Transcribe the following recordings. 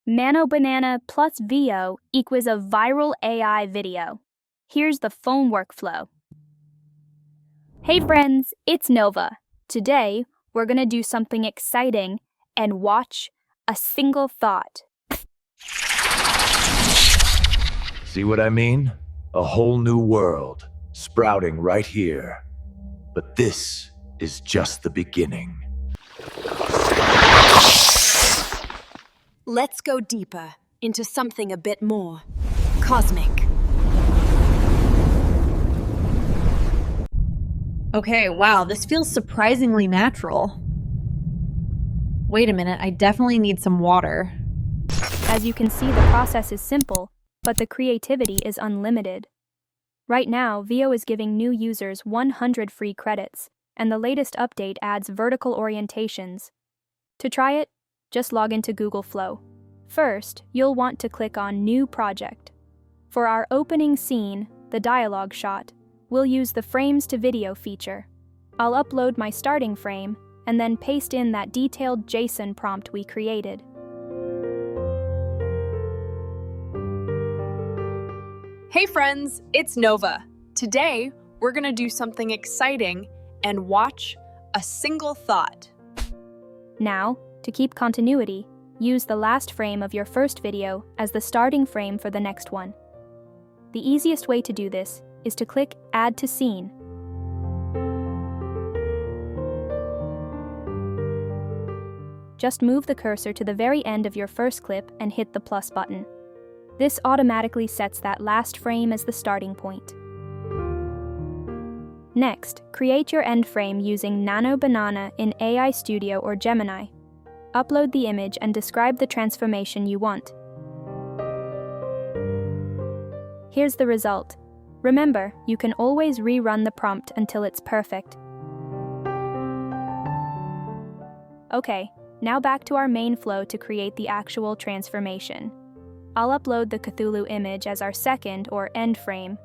Nano Banana plus VO equals a viral AI video. Here's the phone workflow. Hey friends, it's Nova. Today, we're gonna do something exciting and watch a single thought. See what I mean? A whole new world, sprouting right here. But this is just the beginning. Let's go deeper into something a bit more cosmic. Okay, wow, this feels surprisingly natural. Wait a minute, I definitely need some water. As you can see, the process is simple, but the creativity is unlimited. Right now, VO is giving new users 100 free credits, and the latest update adds vertical orientations. To try it, just log into Google Flow. First, you'll want to click on New Project. For our opening scene, the dialogue shot, we'll use the Frames to Video feature. I'll upload my starting frame and then paste in that detailed JSON prompt we created. Hey friends, it's Nova. Today, we're gonna do something exciting and watch a single thought. Now, to keep continuity, use the last frame of your first video as the starting frame for the next one. The easiest way to do this is to click Add to Scene. Just move the cursor to the very end of your first clip and hit the plus button. This automatically sets that last frame as the starting point. Next, create your end frame using Nano Banana in AI Studio or Gemini. Upload the image and describe the transformation you want. Here's the result. Remember, you can always rerun the prompt until it's perfect. Okay, now back to our main flow to create the actual transformation. I'll upload the Cthulhu image as our second or end frame.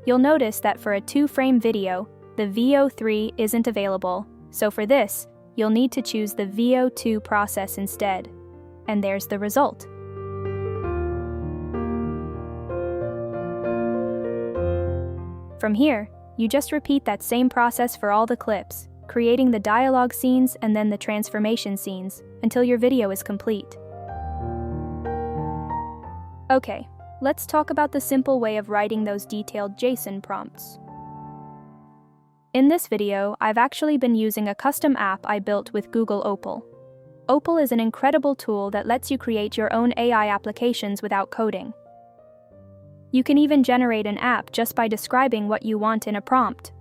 You'll notice that for a 2-frame video, the VO3 isn't available, so for this, you'll need to choose the VO2 process instead. And there's the result. From here, you just repeat that same process for all the clips, creating the dialogue scenes and then the transformation scenes until your video is complete. Okay, let's talk about the simple way of writing those detailed JSON prompts. In this video, I've actually been using a custom app I built with Google Opal. Opal is an incredible tool that lets you create your own AI applications without coding. You can even generate an app just by describing what you want in a prompt.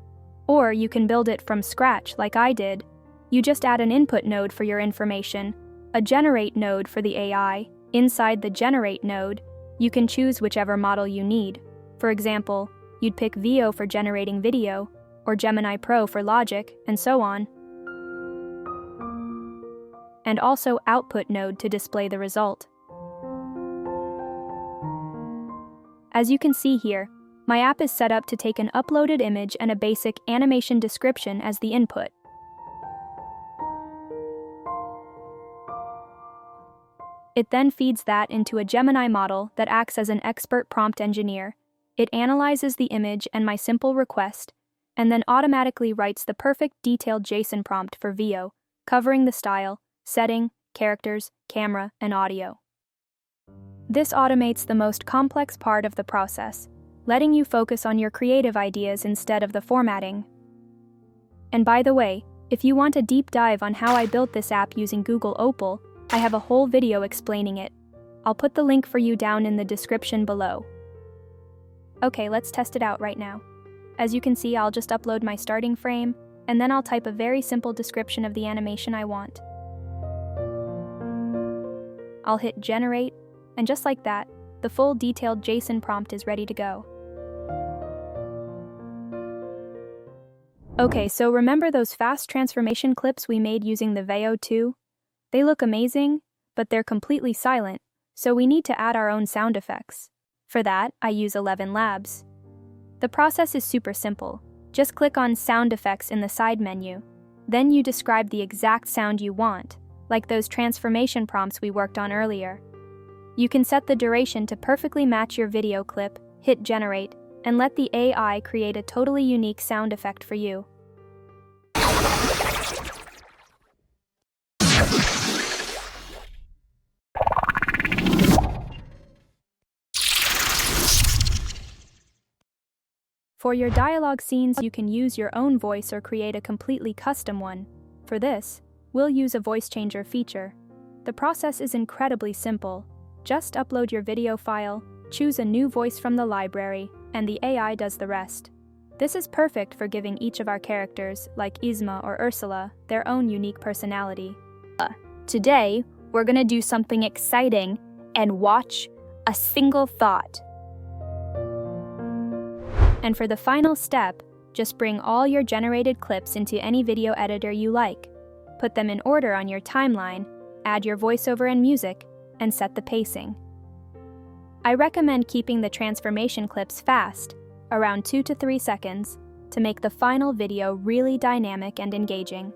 Or you can build it from scratch like I did. You just add an input node for your information, a generate node for the AI. Inside the generate node, you can choose whichever model you need. For example, you'd pick VO for generating video, or Gemini Pro for logic, and so on. And also output node to display the result. As you can see here, my app is set up to take an uploaded image and a basic animation description as the input. It then feeds that into a Gemini model that acts as an expert prompt engineer. It analyzes the image and my simple request, and then automatically writes the perfect detailed JSON prompt for VO, covering the style, setting, characters, camera, and audio. This automates the most complex part of the process, letting you focus on your creative ideas instead of the formatting. And by the way, if you want a deep dive on how I built this app using Google Opal, I have a whole video explaining it. I'll put the link for you down in the description below. Okay, let's test it out right now. As you can see, I'll just upload my starting frame, and then I'll type a very simple description of the animation I want. I'll hit generate, and just like that, the full detailed JSON prompt is ready to go. Okay, so remember those fast transformation clips we made using the VO2? They look amazing, but they're completely silent, so we need to add our own sound effects. For that, I use ElevenLabs. The process is super simple. Just click on Sound Effects in the side menu, Then you describe the exact sound you want, like those transformation prompts we worked on earlier. You can set the duration to perfectly match your video clip, hit generate, and let the AI create a totally unique sound effect for you. For your dialogue scenes, you can use your own voice or create a completely custom one. For this, we'll use a voice changer feature. The process is incredibly simple. Just upload your video file, choose a new voice from the library, and the AI does the rest. This is perfect for giving each of our characters, like Isma or Ursula, their own unique personality. Today, we're gonna do something exciting and watch a single thought. And for the final step, just bring all your generated clips into any video editor you like. Put them in order on your timeline, add your voiceover and music, and set the pacing. I recommend keeping the transformation clips fast, around 2 to 3 seconds, to make the final video really dynamic and engaging.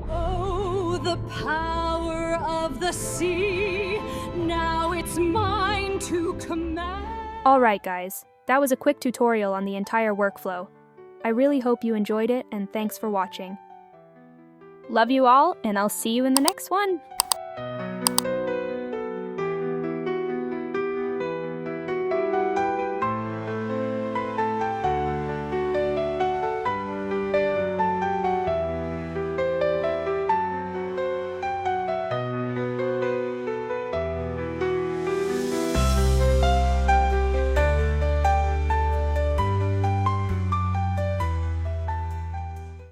Oh, the power of the sea, now it's mine to command. Alright guys, that was a quick tutorial on the entire workflow. I really hope you enjoyed it, and thanks for watching. Love you all, and I'll see you in the next one!